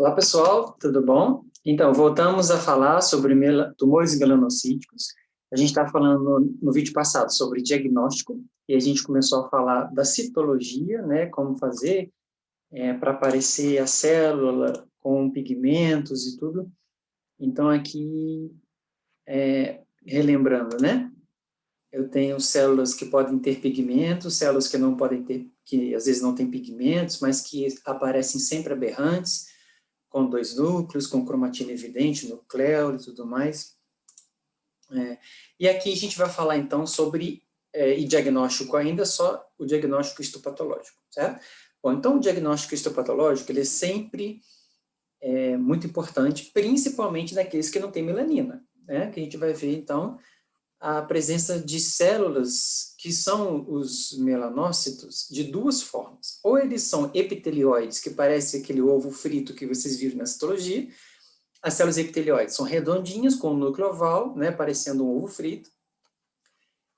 Olá, pessoal, tudo bom? Então, voltamos a falar sobre tumores melanocíticos. A gente está falando no vídeo passado sobre diagnóstico, e a gente começou a falar da citologia, né, como fazer para aparecer a célula com pigmentos e tudo. Então, aqui, relembrando, né, eu tenho células que podem ter pigmentos, células que não podem ter, que às vezes não têm pigmentos, mas que aparecem sempre aberrantes, com dois núcleos, com cromatina evidente, nucleolo e tudo mais. E aqui a gente vai falar, então, sobre, e diagnóstico ainda, só o diagnóstico histopatológico, certo? Bom, então o diagnóstico histopatológico, ele é sempre muito importante, principalmente naqueles que não têm melanina, né? Que a gente vai ver, então, a presença de células que são os melanócitos de duas formas. Ou eles são epitelioides, que parece aquele ovo frito que vocês viram na citologia. As células epitelioides são redondinhas, com um núcleo oval, né, parecendo um ovo frito.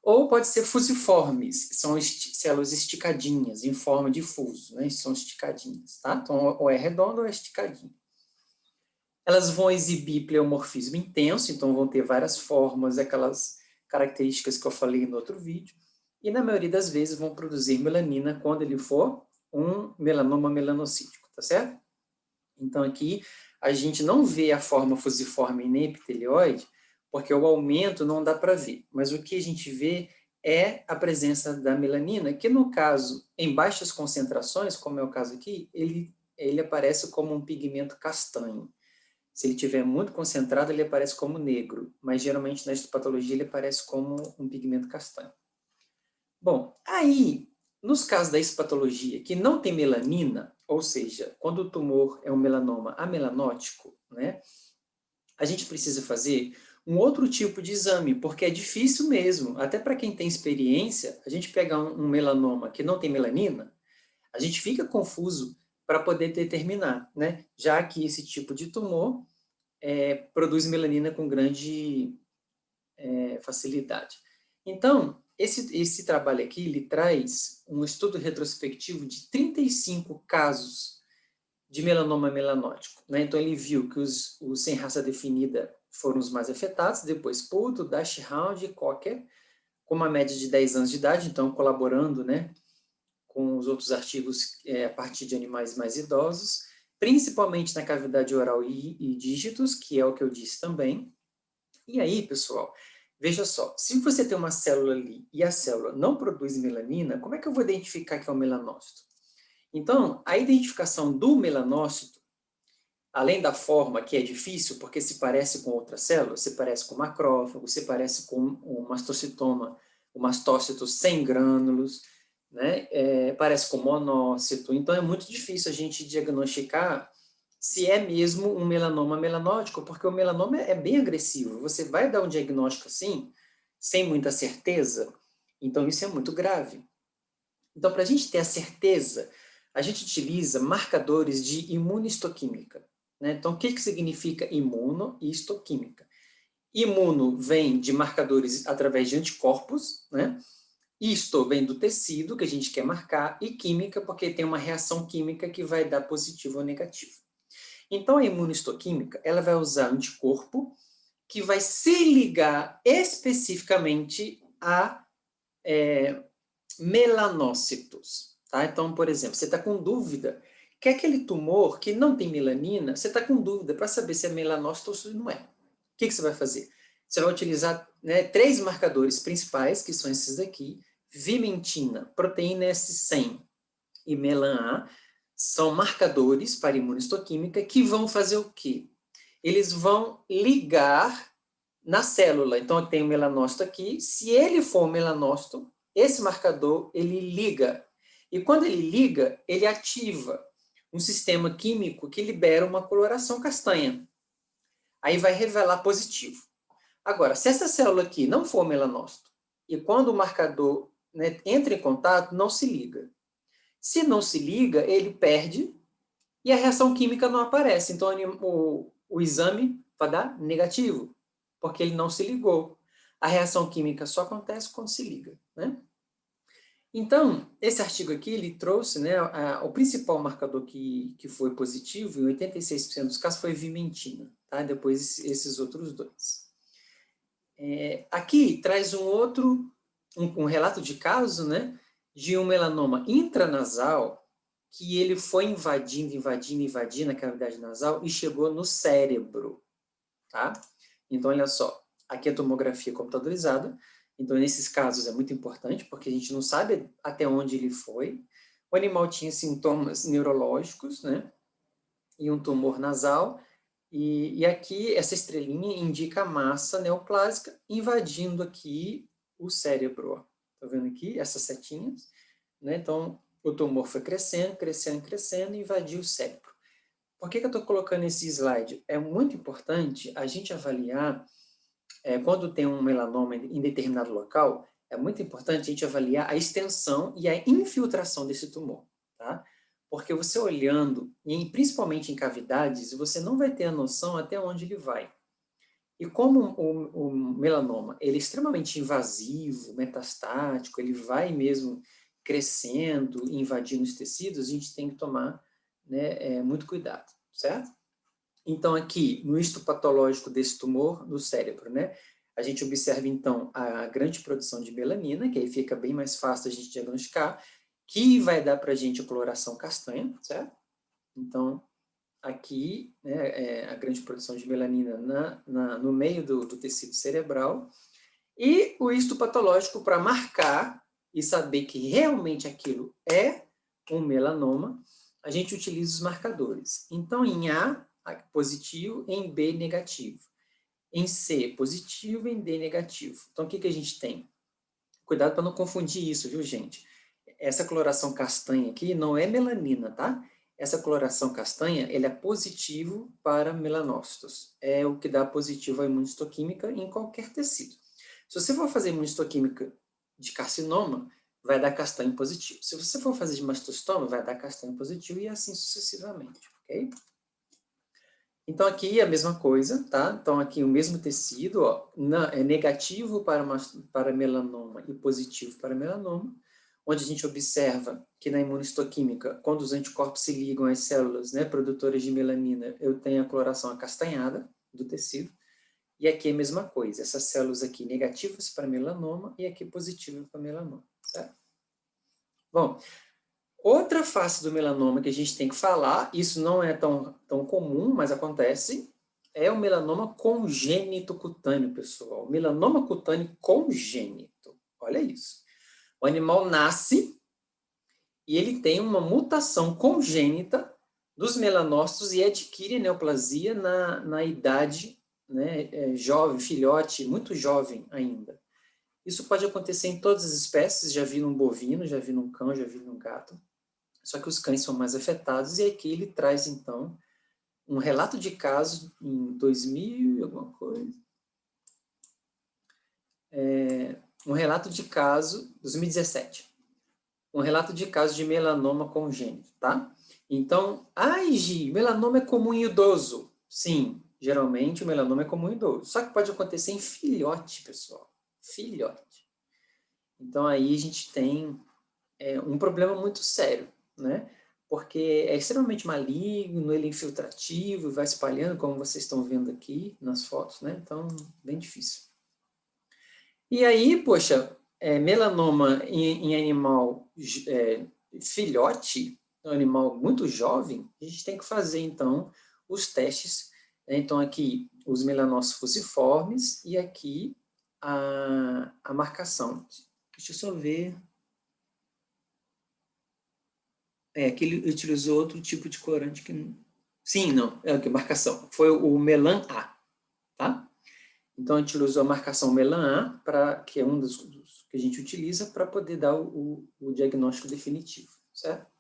Ou pode ser fusiformes, são células esticadinhas, em forma de fuso, né, são esticadinhas, tá? Então, ou é redondo ou é esticadinho. Elas vão exibir pleomorfismo intenso, então vão ter várias formas, aquelas características que eu falei no outro vídeo, e na maioria das vezes vão produzir melanina quando ele for um melanoma melanocítico, tá certo? Então aqui a gente não vê a forma fusiforme nem epitelioide, porque o aumento não dá para ver, mas o que a gente vê é a presença da melanina, que no caso, em baixas concentrações, como é o caso aqui, ele aparece como um pigmento castanho. Se ele estiver muito concentrado, ele aparece como negro, mas geralmente na histopatologia ele aparece como um pigmento castanho. Bom, aí, nos casos da histopatologia que não tem melanina, ou seja, quando o tumor é um melanoma amelanótico, né, a gente precisa fazer um outro tipo de exame, porque é difícil mesmo, até para quem tem experiência, a gente pegar um melanoma que não tem melanina, a gente fica confuso para poder determinar, né, já que esse tipo de tumor produz melanina com grande facilidade. Então, esse trabalho aqui, ele traz um estudo retrospectivo de 35 casos de melanoma melanótico, né? Então, ele viu que os sem raça definida foram os mais afetados, depois Puto, Dashhound e Cocker, com uma média de 10 anos de idade, então colaborando, né, com os outros artigos a partir de animais mais idosos, principalmente na cavidade oral e dígitos, que é o que eu disse também. E aí, pessoal, veja só, se você tem uma célula ali e a célula não produz melanina, como é que eu vou identificar que é um melanócito? Então, a identificação do melanócito, além da forma que é difícil, porque se parece com outra célula, se parece com macrófago, se parece com um mastocitoma, um mastócito sem grânulos, né? Parece com monócito, então é muito difícil a gente diagnosticar se é mesmo um melanoma melanótico, porque o melanoma é bem agressivo. Você vai dar um diagnóstico assim, sem muita certeza, então isso é muito grave. Então, para a gente ter a certeza, a gente utiliza marcadores de imunohistoquímica, né? Então, o que significa imuno e histoquímica? Imuno vem de marcadores através de anticorpos, né? Isto vem do tecido que a gente quer marcar, e química, porque tem uma reação química que vai dar positivo ou negativo. Então, a imunohistoquímica, ela vai usar anticorpo que vai se ligar especificamente a melanócitos. Tá? Então, por exemplo, você está com dúvida que aquele tumor que não tem melanina, você está com dúvida para saber se é melanócito ou se não é. O que você vai fazer? Você vai utilizar, né, 3 marcadores principais, que são esses daqui: vimentina, proteína S100 e melan-A, são marcadores para imunistoquímica que vão fazer o quê? Eles vão ligar na célula. Então, eu tenho o melanócito aqui. Se ele for um melanócito, esse marcador, ele liga. E quando ele liga, ele ativa um sistema químico que libera uma coloração castanha. Aí vai revelar positivo. Agora, se essa célula aqui não for melanócito, e quando o marcador, né, entra em contato, não se liga. Se não se liga, ele perde e a reação química não aparece. Então, o exame vai dar negativo, porque ele não se ligou. A reação química só acontece quando se liga, né? Então, esse artigo aqui, ele trouxe, né, o principal marcador que foi positivo, em 86% dos casos, foi vimentina, tá? Depois esses outros dois. Aqui traz um relato de caso, né, de um melanoma intranasal que ele foi invadindo a cavidade nasal e chegou no cérebro, tá? Então, olha só, aqui é a tomografia computadorizada. Então, nesses casos é muito importante, porque a gente não sabe até onde ele foi. O animal tinha sintomas neurológicos, né? E um tumor nasal. E aqui, essa estrelinha indica a massa neoplásica invadindo aqui o cérebro. Ó. Tá vendo aqui essas setinhas? Né? Então, o tumor foi crescendo, crescendo, crescendo e invadiu o cérebro. Por que eu estou colocando esse slide? É muito importante a gente avaliar, quando tem um melanoma em determinado local, é muito importante a gente avaliar a extensão e a infiltração desse tumor, tá? Porque você olhando, e principalmente em cavidades, você não vai ter a noção até onde ele vai. E como o melanoma ele é extremamente invasivo, metastático, ele vai mesmo crescendo, invadindo os tecidos, a gente tem que tomar, né, muito cuidado, certo? Então, aqui, no histopatológico desse tumor no cérebro, né, a gente observa, então, a grande produção de melanina, que aí fica bem mais fácil a gente diagnosticar, que vai dar para a gente a coloração castanha, certo? Então, aqui, né, a grande produção de melanina no meio do tecido cerebral, e o histopatológico para marcar e saber que realmente aquilo é um melanoma, a gente utiliza os marcadores. Então, em A, positivo, em B, negativo. Em C, positivo, em D, negativo. Então, o que a gente tem? Cuidado para não confundir isso, viu, gente? Essa coloração castanha aqui não é melanina, tá? Essa coloração castanha, ele é positivo para melanócitos. É o que dá positivo à imunistoquímica em qualquer tecido. Se você for fazer imunistoquímica de carcinoma, vai dar castanho positivo. Se você for fazer de mastostoma, vai dar castanho positivo e assim sucessivamente, ok? Então, aqui é a mesma coisa, tá? Então, aqui o mesmo tecido, ó, é negativo para melanoma e positivo para melanoma, onde a gente observa que na imunistoquímica, quando os anticorpos se ligam às células, né, produtoras de melanina, eu tenho a coloração acastanhada do tecido, e aqui é a mesma coisa, essas células aqui negativas para melanoma e aqui positivas para melanoma, certo? Bom, outra face do melanoma que a gente tem que falar, isso não é tão comum, mas acontece, é o melanoma congênito cutâneo, pessoal. Melanoma cutâneo congênito. Olha isso. O animal nasce e ele tem uma mutação congênita dos melanócitos e adquire neoplasia na idade, né, jovem, filhote, muito jovem ainda. Isso pode acontecer em todas as espécies, já vi num bovino, já vi num cão, já vi num gato. Só que os cães são mais afetados, e aqui ele traz, então, um relato de caso em 2000 e alguma coisa. Um relato de caso, 2017. Um relato de caso de melanoma congênito, tá? Então, Gi, melanoma é comum em idoso. Sim, geralmente o melanoma é comum em idoso. Só que pode acontecer em filhote, pessoal. Filhote. Então, aí a gente tem um problema muito sério, né? Porque é extremamente maligno, ele é infiltrativo, vai espalhando, como vocês estão vendo aqui nas fotos, né? Então, bem difícil. E aí, poxa, melanoma em animal filhote, um animal muito jovem, a gente tem que fazer, então, os testes. Né? Então, aqui, os melanócitos fusiformes e aqui a marcação. Deixa eu só ver. Que ele utilizou outro tipo de corante que... Sim, não, é a marcação. Foi o Melan A, tá? Então, a gente usou a marcação Melan A, que é um dos que a gente utiliza para poder dar o diagnóstico definitivo, certo?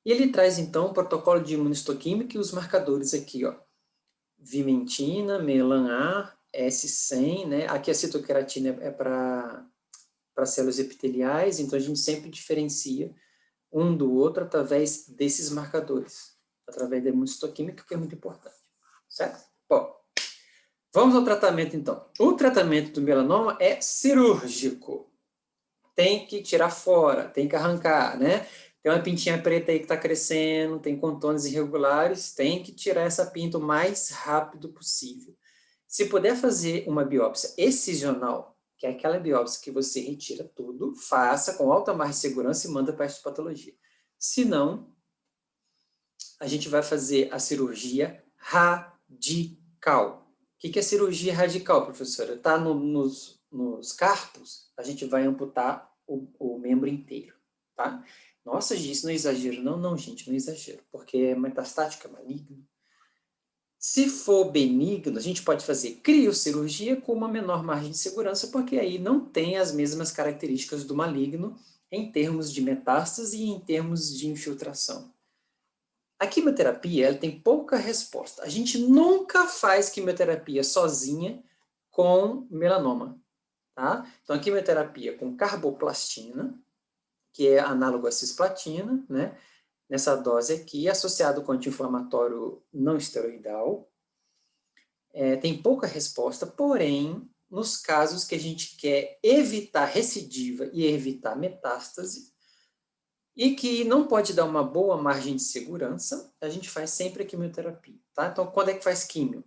E ele traz, então, o protocolo de imunistoquímica e os marcadores aqui, ó. Vimentina, Melan A, S100, né? Aqui a citoqueratina é para células epiteliais, então a gente sempre diferencia um do outro através desses marcadores, através da imunistoquímica, que é muito importante, certo? Bom, vamos ao tratamento, então. O tratamento do melanoma é cirúrgico. tem que tirar fora, tem que arrancar, né? Tem uma pintinha preta aí que está crescendo, tem contornos irregulares, tem que tirar essa pinta o mais rápido possível. Se puder fazer uma biópsia excisional, que é aquela biópsia que você retira tudo, faça com alta margem de segurança e manda para a histopatologia. Se não, a gente vai fazer a cirurgia radical. O que é cirurgia radical, professora? Está nos carpos, a gente vai amputar o membro inteiro, tá? Nossa, isso não é exagero. Não, não, gente, não é exagero, porque é metastático, é maligno. Se for benigno, a gente pode fazer criocirurgia com uma menor margem de segurança, porque aí não tem as mesmas características do maligno em termos de metástase e em termos de infiltração. A quimioterapia, ela tem pouca resposta. A gente nunca faz quimioterapia sozinha com melanoma, tá? Então, a quimioterapia com carboplastina, que é análogo à cisplatina, né? Nessa dose aqui, associado com anti-inflamatório não esteroidal, tem pouca resposta, porém, nos casos que a gente quer evitar recidiva e evitar metástase, e que não pode dar uma boa margem de segurança, a gente faz sempre a quimioterapia, tá? Então, quando é que faz químio?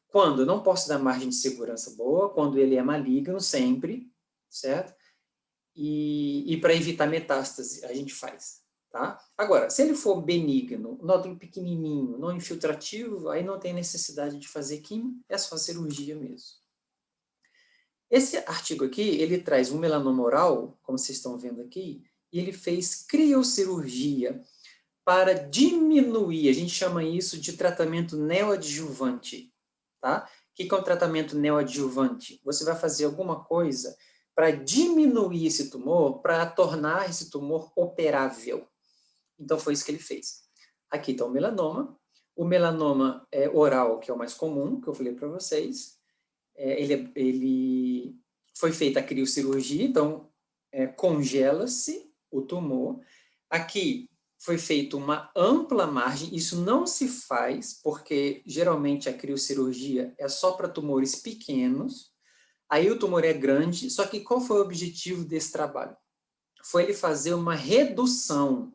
Quando eu não posso dar margem de segurança boa, quando ele é maligno, sempre, certo? E para evitar metástase, a gente faz, tá? Agora, se ele for benigno, nódulo pequenininho, não infiltrativo, aí não tem necessidade de fazer químio, é só cirurgia mesmo. Esse artigo aqui, ele traz um melanoma oral, como vocês estão vendo aqui, e ele fez criocirurgia para diminuir, a gente chama isso de tratamento neoadjuvante, tá? O que é um tratamento neoadjuvante? Você vai fazer alguma coisa para diminuir esse tumor, para tornar esse tumor operável. Então, foi isso que ele fez. Aqui está o melanoma oral, que é o mais comum, que eu falei para vocês. Ele foi feita a criocirurgia, então congela-se o tumor. Aqui foi feita uma ampla margem, isso não se faz, porque geralmente a criocirurgia é só para tumores pequenos, aí o tumor é grande, só que qual foi o objetivo desse trabalho? Foi ele fazer uma redução,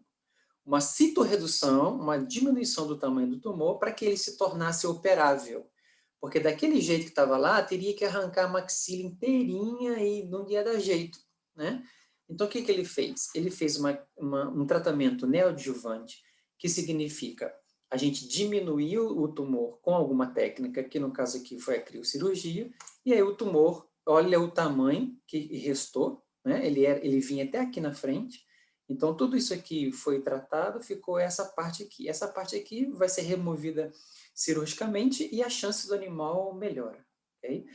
uma citorredução, uma diminuição do tamanho do tumor para que ele se tornasse operável. Porque daquele jeito que estava lá, teria que arrancar a maxila inteirinha e não ia dar jeito, né? Então, o que ele fez? Ele fez um tratamento neoadjuvante, que significa a gente diminuiu o tumor com alguma técnica, que no caso aqui foi a criocirurgia, e aí o tumor, olha o tamanho que restou, né? Ele vinha até aqui na frente, então tudo isso aqui foi tratado, ficou essa parte aqui. Essa parte aqui vai ser removida cirurgicamente e a chance do animal melhora, ok?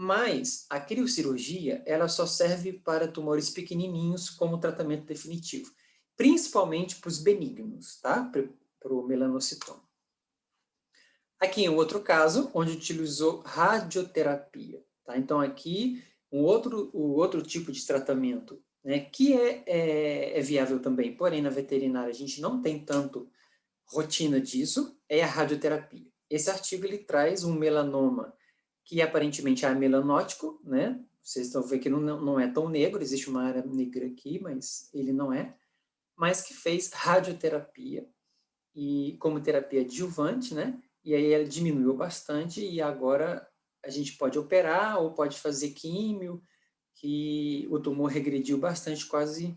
Mas a criocirurgia, ela só serve para tumores pequenininhos como tratamento definitivo, principalmente para os benignos, tá? Para o melanocitoma. Aqui em outro caso, onde utilizou radioterapia, tá? Então aqui, o outro tipo de tratamento, né, que é viável também, porém na veterinária a gente não tem tanto rotina disso, é a radioterapia. Esse artigo ele traz um melanoma que aparentemente é melanótico, né? Vocês estão vendo que não é tão negro, existe uma área negra aqui, mas ele não é, mas que fez radioterapia e como terapia adjuvante, né? E aí ela diminuiu bastante e agora a gente pode operar ou pode fazer químio, que o tumor regrediu bastante, quase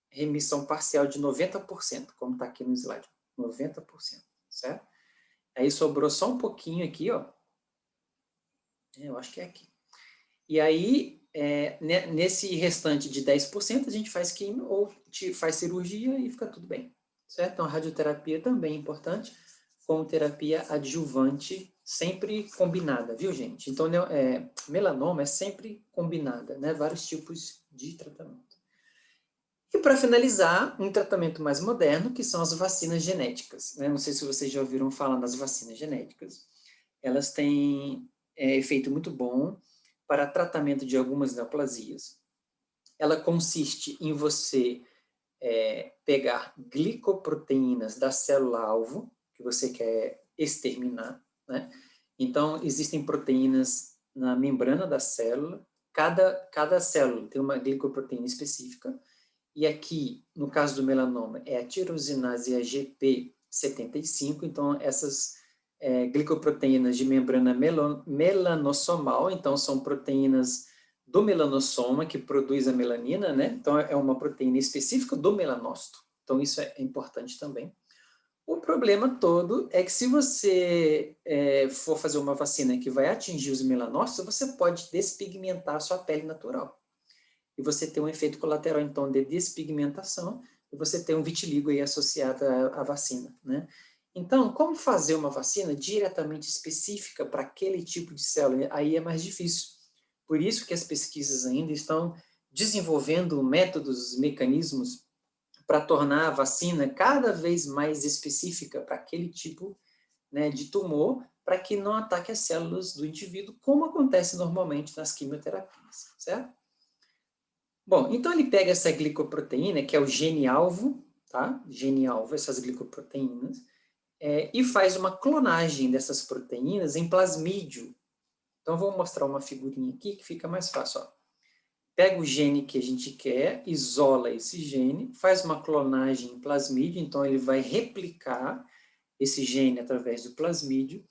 remissão parcial de 90%, como está aqui no slide, 90%, certo? Aí sobrou só um pouquinho aqui, ó. Eu acho que é aqui. E aí, nesse restante de 10%, a gente faz químio ou faz cirurgia e fica tudo bem, certo? Então, a radioterapia também é importante, como terapia adjuvante, sempre combinada, viu, gente? Então, melanoma é sempre combinada, né? Vários tipos de tratamento. E para finalizar, um tratamento mais moderno, que são as vacinas genéticas, né? Não sei se vocês já ouviram falar das vacinas genéticas. Elas têm efeito muito bom para tratamento de algumas neoplasias. Ela consiste em você pegar glicoproteínas da célula-alvo, que você quer exterminar, né? Então, existem proteínas na membrana da célula, cada célula tem uma glicoproteína específica, e aqui, no caso do melanoma, é a tirosinase e a GP75, então essas glicoproteínas de membrana melanossomal, então são proteínas do melanossoma que produz a melanina, né? Então é uma proteína específica do melanócito, então isso é importante também. O problema todo é que se você for fazer uma vacina que vai atingir os melanócitos, você pode despigmentar a sua pele natural. E você tem um efeito colateral, então, de despigmentação, e você tem um vitiligo aí associado à vacina, né? Então, como fazer uma vacina diretamente específica para aquele tipo de célula? Aí é mais difícil. Por isso que as pesquisas ainda estão desenvolvendo métodos, mecanismos para tornar a vacina cada vez mais específica para aquele tipo, né, de tumor, para que não ataque as células do indivíduo, como acontece normalmente nas quimioterapias, certo? Bom, então ele pega essa glicoproteína, que é o gene-alvo, tá? Gene-alvo, essas glicoproteínas, e faz uma clonagem dessas proteínas em plasmídio. Então, vou mostrar uma figurinha aqui que fica mais fácil, ó. Pega o gene que a gente quer, isola esse gene, faz uma clonagem em plasmídio, então ele vai replicar esse gene através do plasmídio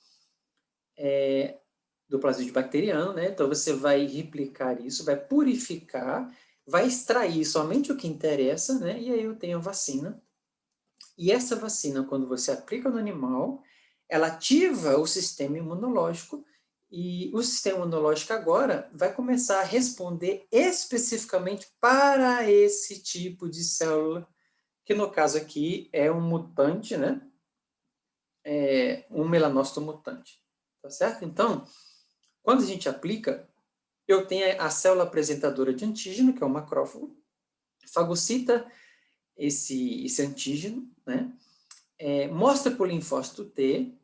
bacteriano, né? Então você vai replicar isso, vai purificar, vai extrair somente o que interessa, né? E aí eu tenho a vacina. E essa vacina, quando você aplica no animal, ela ativa o sistema imunológico, e o sistema imunológico agora vai começar a responder especificamente para esse tipo de célula, que no caso aqui é um mutante, né? Um melanócito mutante, tá certo? Então, quando a gente aplica, eu tenho a célula apresentadora de antígeno, que é o macrófago, fagocita esse antígeno, né? Mostra para o linfócito T,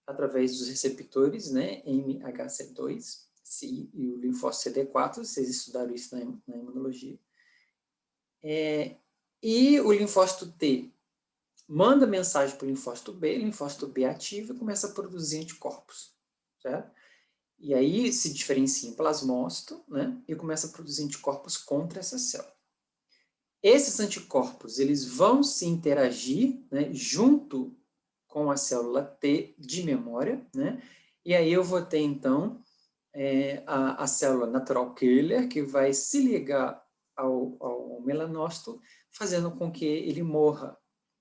através dos receptores, né, MHC2 e o linfócito CD4, vocês estudaram isso na imunologia. E o linfócito T manda mensagem para o linfócito B ativa e começa a produzir anticorpos, certo? E aí se diferencia em plasmócito, né, e começa a produzir anticorpos contra essa célula. Esses anticorpos, eles vão se interagir, né, junto com a célula T de memória, né, e aí eu vou ter, então, a célula natural killer, que vai se ligar ao melanócito, fazendo com que ele morra,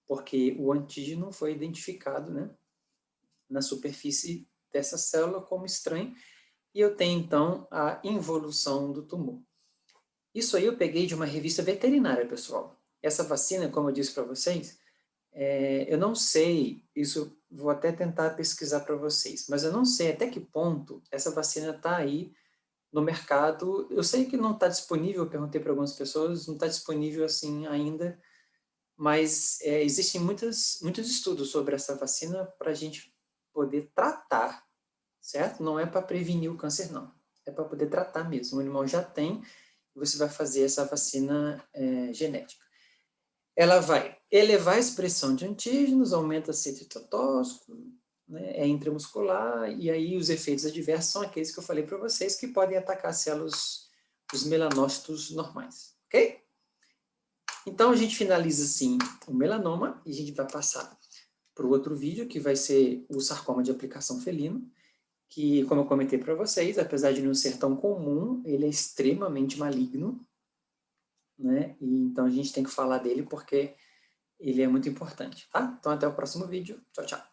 porque o antígeno foi identificado, né, na superfície dessa célula como estranho, e eu tenho, então, a involução do tumor. Isso aí eu peguei de uma revista veterinária, pessoal. Essa vacina, como eu disse para vocês, eu não sei, isso vou até tentar pesquisar para vocês, mas eu não sei até que ponto essa vacina está aí no mercado. Eu sei que não está disponível, eu perguntei para algumas pessoas, não está disponível assim ainda, mas existem muitos estudos sobre essa vacina para a gente poder tratar, certo? Não é para prevenir o câncer, não. É para poder tratar mesmo. O animal já tem, você vai fazer essa vacina genética. Ela vai elevar a expressão de antígenos, aumenta o citotóxico, né, é intramuscular, e aí os efeitos adversos são aqueles que eu falei para vocês, que podem atacar células dos melanócitos normais, ok? Então, a gente finaliza, assim, o melanoma, e a gente vai passar para o outro vídeo, que vai ser o sarcoma de aplicação felina, que, como eu comentei para vocês, apesar de não ser tão comum, ele é extremamente maligno, né? E então a gente tem que falar dele porque ele é muito importante, tá? Então até o próximo vídeo. Tchau, tchau.